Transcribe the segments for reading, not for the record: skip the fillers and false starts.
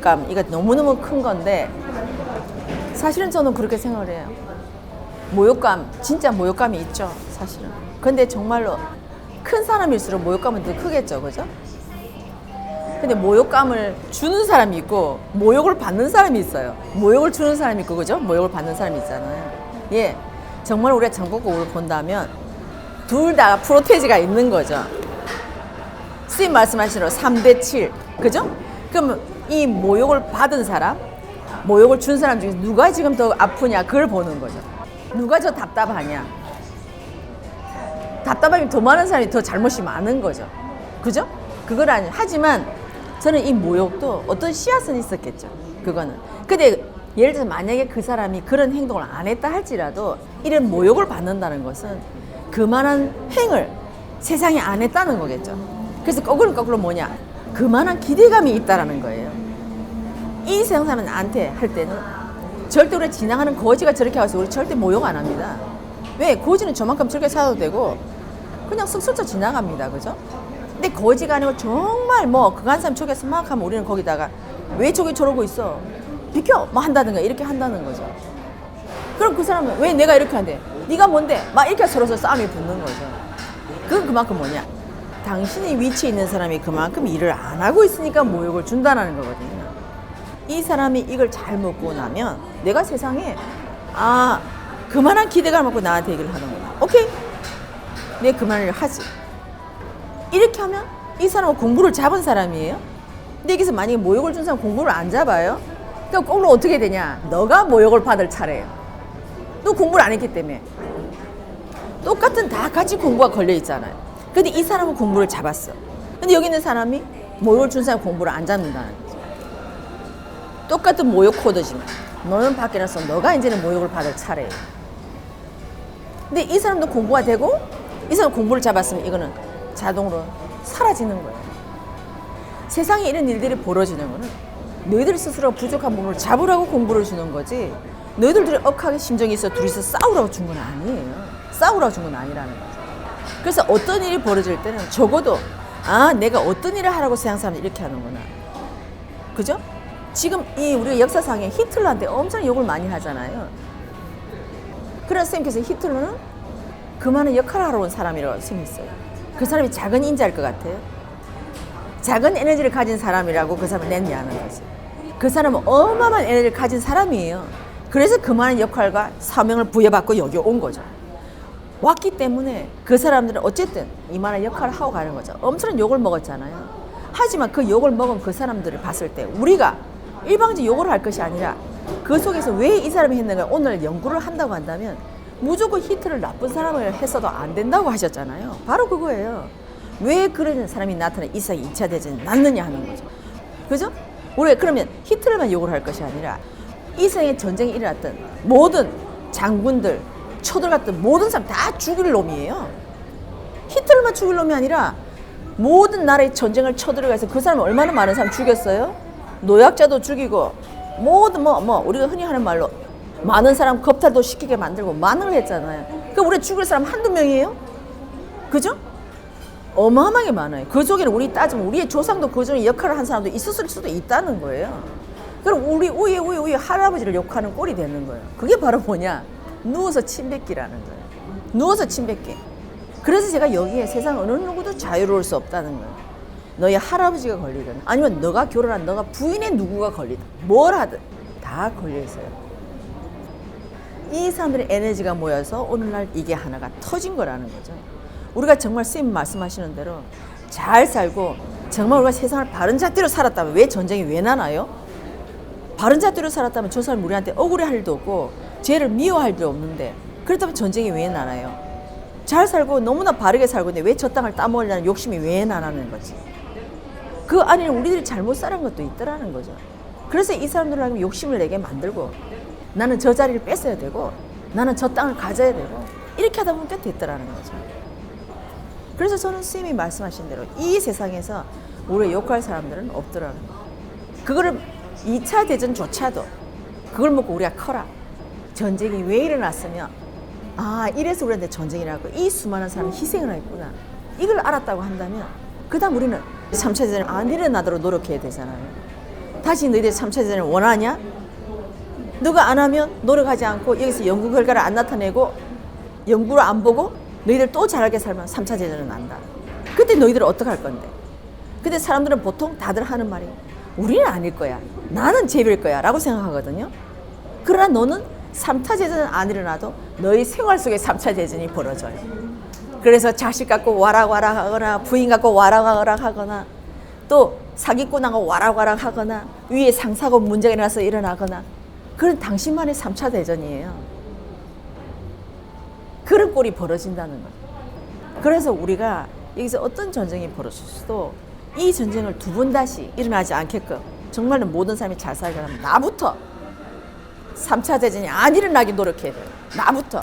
모욕감, 이거 너무너무 큰 건데 사실은 저는 그렇게 생각을 해요. 모욕감, 진짜 모욕감이 있죠, 사실은. 근데 정말로 큰 사람일수록 모욕감은 더 크겠죠, 그죠? 근데 모욕감을 주는 사람이 있고 모욕을 받는 사람이 있어요. 모욕을 주는 사람이 있고, 그죠? 모욕을 받는 사람이 있잖아요. 예, 정말 우리가 정복곡을 본다면 둘 다 프로테지가 있는 거죠. 스님 말씀하신 대로 3대 7, 그죠? 그럼 이 모욕을 받은 사람, 모욕을 준 사람 중에 누가 지금 더 아프냐, 그걸 보는 거죠. 누가 더 답답하냐. 답답함이 더 많은 사람이 더 잘못이 많은 거죠. 그죠? 그걸 아니. 하지만 저는 이 모욕도 어떤 씨앗은 있었겠죠. 그거는. 근데 예를 들어서 만약에 그 사람이 그런 행동을 안 했다 할지라도 이런 모욕을 받는다는 것은 그만한 행을 세상에 안 했다는 거겠죠. 그래서 거꾸로 뭐냐? 그만한 기대감이 있다라는 거예요. 이 세상 사람한테 할 때는 절대 우리가 지나가는 거지가 저렇게 하서 우리 절대 모욕 안 합니다. 왜? 거지는 저만큼 저렇게 살아도 되고 그냥 쓱쓱 지나갑니다. 그죠? 근데 거지가 아니고 정말 뭐 그거 한 사람 저기서 막 하면 우리는 거기다가 왜 저기 저러고 있어? 비켜! 뭐 한다든가 이렇게 한다는 거죠. 그럼 그 사람은 왜 내가 이렇게 한대? 네가 뭔데? 막 이렇게 서로서 싸움이 붙는 거죠. 그건 그만큼 뭐냐? 당신의 위치에 있는 사람이 그만큼 일을 안 하고 있으니까 모욕을 준다는 거거든요. 이 사람이 이걸 잘 먹고 나면 내가 세상에 그만한 기대감을 갖고 나한테 얘기를 하는구나. 오케이? 내가 그만 일을 하지. 이렇게 하면 이 사람은 공부를 잡은 사람이에요. 근데 여기서 만약에 모욕을 준 사람 공부를 안 잡아요. 그러니까 거꾸로 어떻게 되냐? 너가 모욕을 받을 차례예요. 너 공부를 안 했기 때문에. 똑같은 다 같이 공부가 걸려 있잖아요. 근데 이 사람은 공부를 잡았어. 근데 여기 있는 사람이 모욕을 준 사람 공부를 안 잡는다는 거죠. 똑같은 모욕 코드지만 너는 밖에 나서 너가 이제는 모욕을 받을 차례예요. 근데 이 사람도 공부가 되고 이 사람 공부를 잡았으면 이거는 자동으로 사라지는 거예요. 세상에 이런 일들이 벌어지는 거는 너희들 스스로 부족한 부분을 잡으라고 공부를 주는 거지 너희들이 억하게 심정이 있어 둘이서 싸우라고 준 건 아니에요. 싸우라고 준 건 아니라는 거죠. 그래서 어떤 일이 벌어질 때는 적어도 내가 어떤 일을 하라고 세상 사람들이 이렇게 하는구나. 그죠? 지금 이 우리가 역사상에 히틀러한테 엄청 욕을 많이 하잖아요. 그래서 선생님께서 히틀러는 그만한 역할을 하러 온 사람이라고 생각했어요. 그 사람이 작은 인자일 것 같아요. 작은 에너지를 가진 사람이라고 그 사람을 냈냐는 거지. 그 사람은 어마어마한 에너지를 가진 사람이에요. 그래서 그만한 역할과 사명을 부여받고 여기 온 거죠. 왔기 때문에 그 사람들은 어쨌든 이만한 역할을 하고 가는 거죠. 엄청난 욕을 먹었잖아요. 하지만 그 욕을 먹은 그 사람들을 봤을 때 우리가 일방적으로 욕을 할 것이 아니라 그 속에서 왜 이 사람이 했는가 오늘 연구를 한다고 한다면 무조건 히트를 나쁜 사람을 했어도 안 된다고 하셨잖아요. 바로 그거예요. 왜 그런 사람이 나타나 이 세상에 2차 대전이 났느냐 하는 거죠. 그죠? 우리가 그러면 히트를만 욕을 할 것이 아니라 이 세상에 전쟁이 일어났던 모든 장군들, 초들 같은 모든 사람 다 죽일 놈이에요. 히틀러만 죽일 놈이 아니라 모든 나라의 전쟁을 쳐들어가서 그 사람은 얼마나 많은 사람 죽였어요? 노약자도 죽이고 모든 우리가 흔히 하는 말로 많은 사람 겁탈도 시키게 만들고 많은 걸 했잖아요. 그럼 우리 죽일 사람 한두 명이에요? 그죠? 어마어마하게 많아요. 그 속에는 우리 따지면 우리의 조상도 그 중에 역할을 한 사람도 있었을 수도 있다는 거예요. 그럼 우리 할아버지를 욕하는 꼴이 되는 거예요. 그게 바로 뭐냐? 누워서 침 뱉기라는 거예요. 누워서 침 뱉기. 그래서 제가 여기에 세상 어느 누구도 자유로울 수 없다는 거예요. 너의 할아버지가 걸리든 아니면 너가 결혼한 너가 부인의 누구가 걸리든 뭘 하든 다 걸려 있어요. 이 사람들의 에너지가 모여서 오늘날 이게 하나가 터진 거라는 거죠. 우리가 정말 스님 말씀하시는 대로 잘 살고 정말 우리가 세상을 바른 잣대로 살았다면 왜 전쟁이 왜 나나요? 바른 잣대로 살았다면 저 사람 우리한테 억울해할 일도 없고 죄를 미워할 일도 없는데 그렇다면 전쟁이 왜 나나요? 잘 살고 너무나 바르게 살고 있는데 왜 저 땅을 따먹으려는 욕심이 왜 나나는 거지? 그 안에는 우리들이 잘못 살은 것도 있더라는 거죠. 그래서 이 사람들은 욕심을 내게 만들고 나는 저 자리를 뺏어야 되고 나는 저 땅을 가져야 되고 이렇게 하다 보니까 됐더라는 거죠. 그래서 저는 스님이 말씀하신 대로 이 세상에서 우리가 욕할 사람들은 없더라는 거예요. 그거를 2차 대전조차도 그걸 먹고 우리가 커라. 전쟁이 왜 일어났으면 이래서 우리한테 전쟁이라고 이 수많은 사람이 희생을 했구나. 이걸 알았다고 한다면 그 다음 우리는 3차 대전이 안 일어나도록 노력해야 되잖아요. 다시 너희들 3차 대전을 원하냐? 너가 안 하면 노력하지 않고 여기서 연구 결과를 안 나타내고 연구를 안 보고 너희들 또 잘하게 살면 3차 대전은 난다. 그때 너희들은 어떡할 건데? 근데 사람들은 보통 다들 하는 말이 우리는 아닐 거야. 나는 제비일 거야 라고 생각하거든요. 그러나 너는 3차 대전은 안 일어나도 너희 생활 속에 3차 대전이 벌어져요. 그래서 자식 갖고 와락와락 하거나 부인 갖고 와락와락 하거나 또 사기꾼하고 와락와락 하거나 위에 상사하고 문제가 일어나서 일어나거나 그건 당신만의 3차 대전이에요. 그런 꼴이 벌어진다는 거예요. 그래서 우리가 여기서 어떤 전쟁이 벌어졌어도 이 전쟁을 두 번 다시 일어나지 않게끔 정말로 모든 사람이 잘 살려면 나부터 3차 대전이 안 일어나게 노력해야 돼요. 나부터.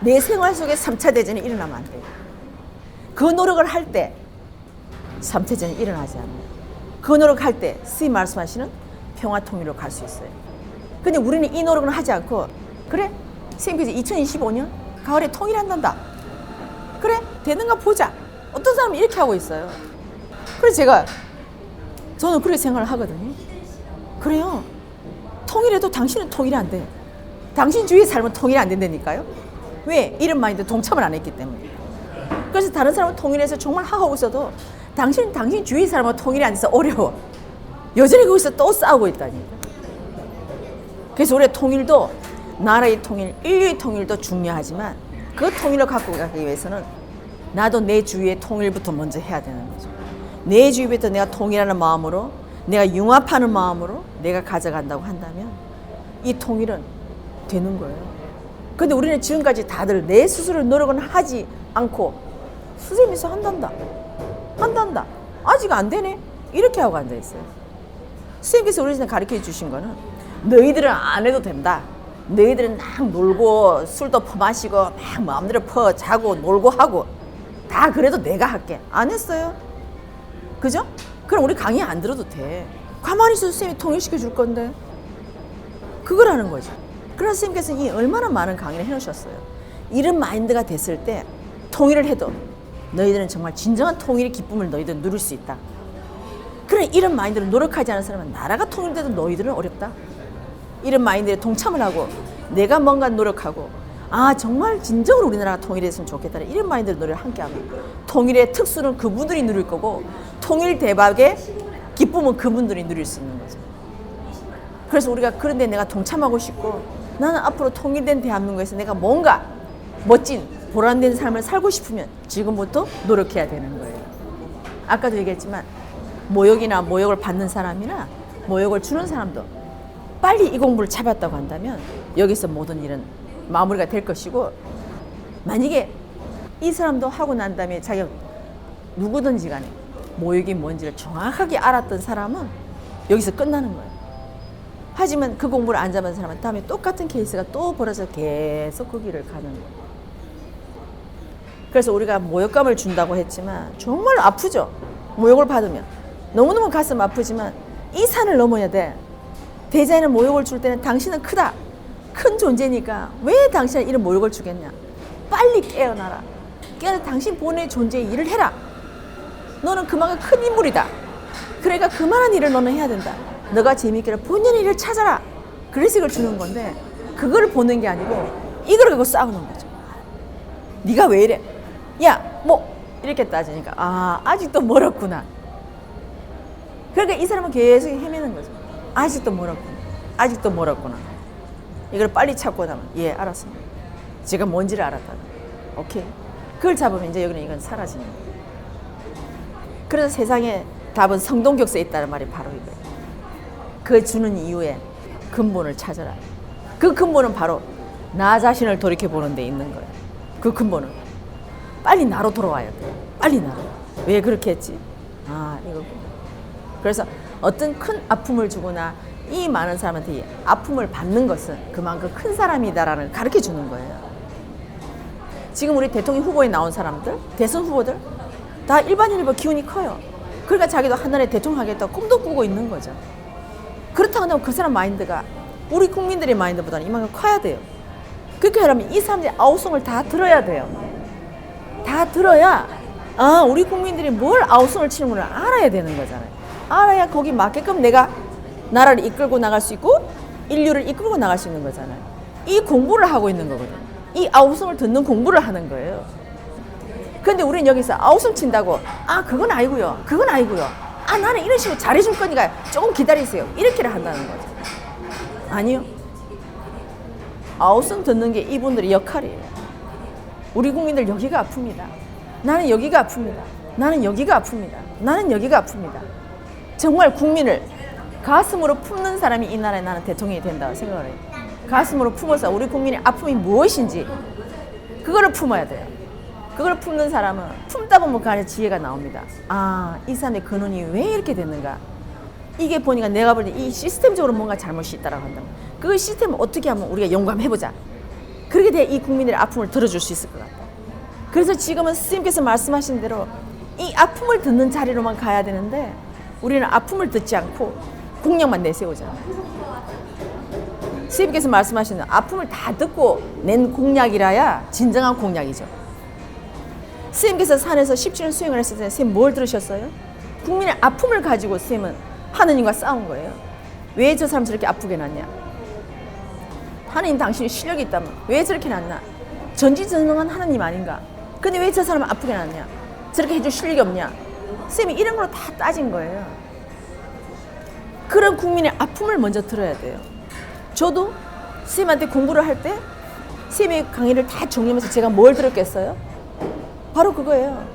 내 생활 속에 3차 대전이 일어나면 안 돼요. 그 노력을 할 때 3차 대전이 일어나지 않아요. 그 노력할 때 스님 말씀하시는 평화 통일로 갈 수 있어요. 근데 우리는 이 노력은 하지 않고 그래? 선생님께서 2025년 가을에 통일한단다. 그래? 되는가 보자. 어떤 사람은 이렇게 하고 있어요. 그래서 저는 그렇게 생각을 하거든요. 그래요. 통일해도 당신은 통일이 안 돼. 당신 주위에 살면 통일이 안 된다니까요. 왜? 이런 마인드 동참을 안 했기 때문에. 그래서 다른 사람은 통일해서 정말 하고 있어도 당신 주위에 사람은 통일이 안 돼서 어려워. 여전히 거기서 또 싸우고 있다니까. 그래서 우리의 통일도 나라의 통일, 인류의 통일도 중요하지만 그 통일을 갖고 가기 위해서는 나도 내 주위의 통일부터 먼저 해야 되는 거죠. 내 주위부터 내가 통일하는 마음으로 내가 융합하는 마음으로 내가 가져간다고 한다면 이 통일은 되는 거예요. 근데 우리는 지금까지 다들 내 스스로 노력은 하지 않고 선생님께서 한단다. 아직 안 되네. 이렇게 하고 앉아있어요. 선생님께서 우리한테 가르쳐 주신 거는 너희들은 안 해도 된다. 너희들은 막 놀고 술도 퍼마시고 막 마음대로 자고 놀고 하고 다 그래도 내가 할게. 안 했어요. 그죠? 그럼 우리 강의 안 들어도 돼. 가만히 있어서 선생님이 통일시켜 줄 건데. 그거라는 거죠. 그래서 선생님께서는 이 얼마나 많은 강의를 해놓으셨어요. 이런 마인드가 됐을 때 통일을 해도 너희들은 정말 진정한 통일의 기쁨을 너희들은 누릴 수 있다. 그래 이런 마인드로 노력하지 않은 사람은 나라가 통일돼도 너희들은 어렵다. 이런 마인드에 동참을 하고 내가 뭔가 노력하고 정말 진정으로 우리나라가 통일했으면 좋겠다. 이런 마인드로 노력을 함께하면 통일의 특수는 그분들이 누릴 거고 통일 대박의 기쁨은 그분들이 누릴 수 있는 거죠. 그래서 우리가 그런데 내가 동참하고 싶고 나는 앞으로 통일된 대한민국에서 내가 뭔가 멋진 보람된 삶을 살고 싶으면 지금부터 노력해야 되는 거예요. 아까도 얘기했지만 모욕이나 모욕을 받는 사람이나 모욕을 주는 사람도 빨리 이 공부를 잡았다고 한다면 여기서 모든 일은 마무리가 될 것이고 만약에 이 사람도 하고 난 다음에 자기가 누구든지 간에 모욕이 뭔지를 정확하게 알았던 사람은 여기서 끝나는 거예요. 하지만 그 공부를 안 잡은 사람은 다음에 똑같은 케이스가 또 벌어져 계속 그 길을 가는 거예요. 그래서 우리가 모욕감을 준다고 했지만 정말 아프죠. 모욕을 받으면 너무너무 가슴 아프지만 이 산을 넘어야 돼. 대자에는 모욕을 줄 때는 당신은 크다. 큰 존재니까 왜 당신은 이런 모욕을 주겠냐. 빨리 깨어나라. 깨어나 당신 본인의 존재의 일을 해라. 너는 그만큼 큰 인물이다. 그러니까 그만한 일을 너는 해야 된다. 너가 재미있게 본연의 일을 찾아라. 그래서 이걸 주는 건데 그거를 보는 게 아니고 이걸 갖고 싸우는 거죠. 네가 왜 이래? 야, 이렇게 따지니까 아직도 멀었구나. 그러니까 이 사람은 계속 헤매는 거죠. 아직도 멀었구나. 이걸 빨리 찾고 나면 알았습니다. 제가 뭔지를 알았다. 오케이. 그걸 잡으면 이제 여기는 이건 사라지는 거예요. 그래서 세상에 답은 성동격서에 있다는 말이 바로 이거예요. 그 주는 이유에 근본을 찾아라. 그 근본은 바로 나 자신을 돌이켜보는 데 있는 거예요. 그 근본은 빨리 나로 돌아와야 돼요. 빨리 나로. 왜 그렇게 했지? 이거. 그래서 어떤 큰 아픔을 주거나 이 많은 사람한테 이 아픔을 받는 것은 그만큼 큰 사람이다라는 가르쳐 주는 거예요. 지금 우리 대통령 후보에 나온 사람들, 대선 후보들 다 일반인으로 기운이 커요. 그러니까 자기도 하늘에 대통령 하겠다고 꿈도 꾸고 있는 거죠. 그렇다고 하면 그 사람 마인드가 우리 국민들의 마인드보다는 이만큼 커야 돼요. 그렇게 하려면 이 사람들의 아우성을 다 들어야 돼요. 다 들어야 우리 국민들이 뭘 아우성을 치는 걸 알아야 되는 거잖아요. 알아야 거기 맞게끔 내가 나라를 이끌고 나갈 수 있고 인류를 이끌고 나갈 수 있는 거잖아요. 이 공부를 하고 있는 거거든요. 이 아우성을 듣는 공부를 하는 거예요. 근데 우리는 여기서 아우성 친다고 그건 아니고요. 그건 아니고요. 나는 이런 식으로 잘해줄 거니까 조금 기다리세요. 이렇게를 한다는 거죠. 아니요. 아우성 듣는 게 이분들의 역할이에요. 우리 국민들 여기가 아픕니다. 나는 여기가 아픕니다. 나는 여기가 아픕니다. 나는 여기가 아픕니다. 정말 국민을 가슴으로 품는 사람이 이 나라에 나는 대통령이 된다고 생각을 해요. 가슴으로 품어서 우리 국민의 아픔이 무엇인지 그거를 품어야 돼요. 그걸 품는 사람은 품다 보면 그 안에 지혜가 나옵니다. 이 사람의 근원이 왜 이렇게 됐는가? 이게 보니까 내가 볼 때 이 시스템적으로 뭔가 잘못이 있다라고 한다면 그 시스템을 어떻게 하면 우리가 영감해보자. 그렇게 돼야 이 국민들의 아픔을 들어줄 수 있을 것 같다. 그래서 지금은 스님께서 말씀하신 대로 이 아픔을 듣는 자리로만 가야 되는데 우리는 아픔을 듣지 않고 공약만 내세우잖아요. 스님께서 말씀하시는 아픔을 다 듣고 낸 공약이라야 진정한 공약이죠. 스님께서 산에서 17년 수행을 했을 때 스님 뭘 들으셨어요? 국민의 아픔을 가지고 스님은 하느님과 싸운 거예요. 왜 저 사람 저렇게 아프게 났냐? 하느님 당신이 실력이 있다면 왜 저렇게 났나? 전지전능한 하느님 아닌가? 근데 왜 저 사람은 아프게 났냐? 저렇게 해줄 실력이 없냐? 스님이 이런 걸로 다 따진 거예요. 그런 국민의 아픔을 먼저 들어야 돼요. 저도 스님한테 공부를 할 때 스님의 강의를 다 정리하면서 제가 뭘 들었겠어요? 바로 그거예요.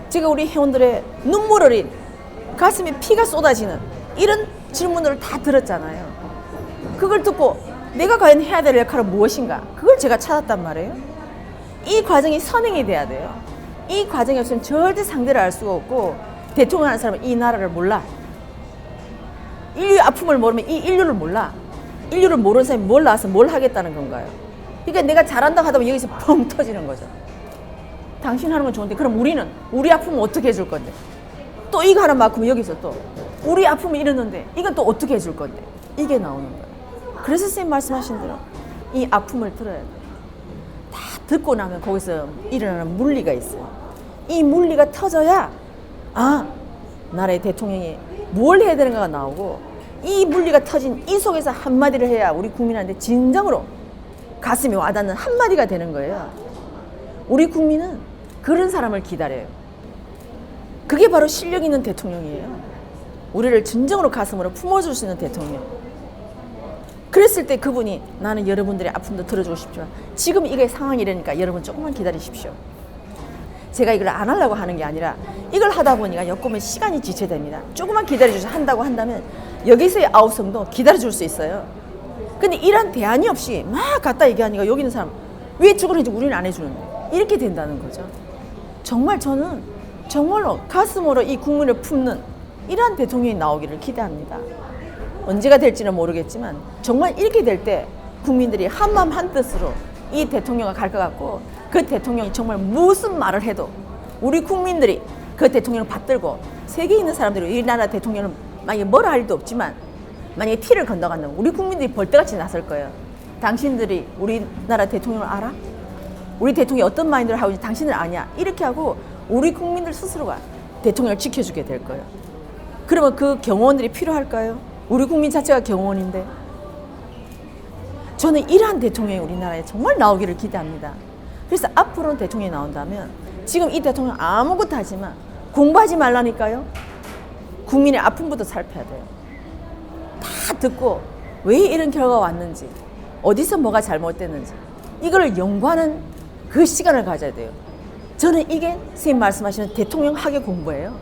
제가 우리 회원들의 눈물 어린 가슴에 피가 쏟아지는 이런 질문을 다 들었잖아요. 그걸 듣고 내가 과연 해야 될 역할은 무엇인가? 그걸 제가 찾았단 말이에요. 이 과정이 선행이 돼야 돼요. 이 과정이 없으면 절대 상대를 알 수가 없고 대통령 하는 사람은 이 나라를 몰라. 인류의 아픔을 모르면 이 인류를 몰라. 인류를 모르는 사람이 뭘 나와서 뭘 하겠다는 건가요? 그러니까 내가 잘한다고 하다 보면 여기서 펑 터지는 거죠. 당신 하는 건 좋은데 그럼 우리는 우리 아픔은 어떻게 해줄 건데? 또 이거 하는 만큼 여기서 또 우리 아픔이 이러는데 이건 또 어떻게 해줄 건데? 이게 나오는 거예요. 그래서 선생님 말씀하신 대로 이 아픔을 들어야 돼요. 다 듣고 나면 거기서 일어나는 물리가 있어요. 이 물리가 터져야 나라의 대통령이 뭘 해야 되는가가 나오고 이 물리가 터진 이 속에서 한마디를 해야 우리 국민한테 진정으로 가슴이 와닿는 한마디가 되는 거예요. 우리 국민은 그런 사람을 기다려요. 그게 바로 실력 있는 대통령이에요. 우리를 진정으로 가슴으로 품어줄 수 있는 대통령. 그랬을 때 그분이 나는 여러분들의 아픔도 들어주고 싶지만 지금 이게 상황이라니까 여러분 조금만 기다리십시오. 제가 이걸 안 하려고 하는 게 아니라 이걸 하다 보니까 여꾸면 시간이 지체됩니다. 조금만 기다려주셔서 한다고 한다면 여기서의 아우성도 기다려줄 수 있어요. 근데 이런 대안이 없이 막 갖다 얘기하니까 여기 있는 사람 왜 저걸 해주고 우리는 안 해주는데 이렇게 된다는 거죠. 정말 저는 정말로 가슴으로 이 국민을 품는 이러한 대통령이 나오기를 기대합니다. 언제가 될지는 모르겠지만 정말 이렇게 될 때 국민들이 한마음 한뜻으로 이 대통령을 갈 것 같고 그 대통령이 정말 무슨 말을 해도 우리 국민들이 그 대통령을 받들고 세계에 있는 사람들이 우리나라 대통령을 만약에 뭐라 할 일도 없지만 만약에 티를 건너간다면 우리 국민들이 벌떼같이 나설 거예요. 당신들이 우리나라 대통령을 알아? 우리 대통령이 어떤 마인드를 하고 있는지 당신들 아냐? 이렇게 하고 우리 국민들 스스로가 대통령을 지켜주게 될 거예요. 그러면 그 경호원들이 필요할까요? 우리 국민 자체가 경호원인데. 저는 이러한 대통령이 우리나라에 정말 나오기를 기대합니다. 그래서 앞으로는 대통령이 나온다면 지금 이 대통령 아무것도 하지만 공부하지 말라니까요. 국민의 아픔부터 살펴야 돼요. 다 듣고 왜 이런 결과가 왔는지 어디서 뭐가 잘못됐는지 이걸 연구하는 그 시간을 가져야 돼요. 저는 이게 선생님 말씀하시는 대통령학의 공부예요.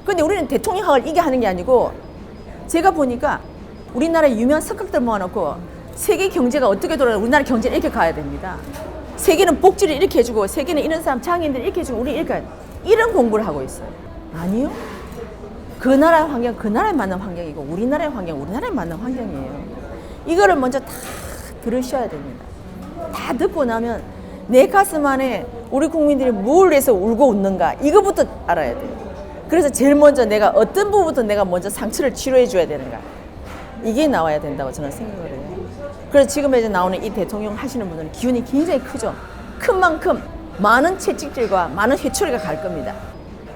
그런데 우리는 대통령학을 이게 하는 게 아니고 제가 보니까 우리나라 유명한 석학들 모아놓고 세계 경제가 어떻게 돌아가는 우리나라 경제를 이렇게 가야 됩니다. 세계는 복지를 이렇게 해주고 세계는 이런 사람 장애인들 이렇게 해주고 우리 이렇게 이런 공부를 하고 있어요. 아니요. 그 나라의 환경 그 나라에 맞는 환경이고 우리나라의 환경 우리나라에 맞는 환경이에요. 이거를 먼저 다 들으셔야 됩니다. 다 듣고 나면 내 가슴 안에 우리 국민들이 뭘 해서 울고 웃는가 이거부터 알아야 돼요. 그래서 제일 먼저 내가 어떤 부분부터 내가 먼저 상처를 치료해 줘야 되는가 이게 나와야 된다고 저는 생각을 해요. 그래서 지금 이제 나오는 이 대통령 하시는 분들은 기운이 굉장히 크죠. 큰 만큼 많은 채찍질과 많은 회초리가 갈 겁니다.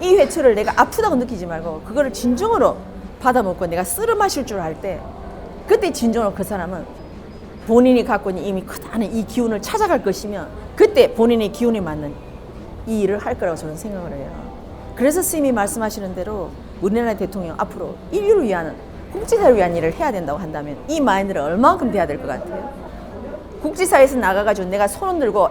이 회초리를 내가 아프다고 느끼지 말고 그거를 진정으로 받아먹고 내가 쓸어 마실 줄 알 때 그때 진정으로 그 사람은 본인이 갖고 있는 이미 크다는 이 기운을 찾아갈 것이면 그때 본인의 기운에 맞는 이 일을 할 거라고 저는 생각을 해요. 그래서 스님이 말씀하시는 대로 우리나라 대통령 앞으로 인류를 위한 국제사회를 위한 일을 해야 된다고 한다면 이 마인드를 얼마만큼 돼야 될 것 같아요? 국제사회에서 나가가지고 내가 손을 들고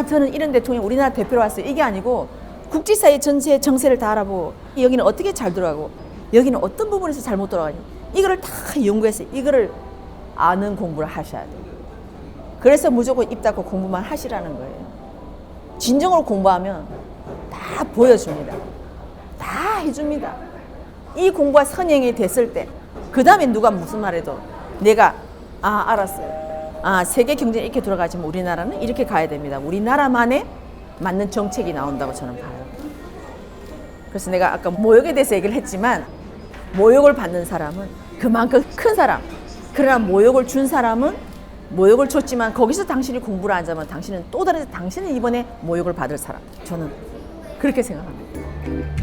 저는 이런 대통령 우리나라 대표로 왔어요. 이게 아니고 국제사회 전체 정세를 다 알아보고 여기는 어떻게 잘 돌아가고 여기는 어떤 부분에서 잘못 돌아가니 이거를 다 연구해서 이거를 아는 공부를 하셔야 돼요. 그래서 무조건 입 닫고 공부만 하시라는 거예요. 진정으로 공부하면 다 보여줍니다. 다 해줍니다. 이 공부가 선행이 됐을 때 그 다음에 누가 무슨 말해도 내가 알았어요. 세계 경제는 이렇게 돌아가지만 우리나라는 이렇게 가야 됩니다. 우리나라만의 맞는 정책이 나온다고 저는 봐요. 그래서 내가 아까 모욕에 대해서 얘기를 했지만 모욕을 받는 사람은 그만큼 큰 사람. 그러나 모욕을 준 사람은 모욕을 줬지만 거기서 당신이 공부를 안 하면 당신은 또 다른 당신은 이번에 모욕을 받을 사람. 저는 그렇게 생각합니다.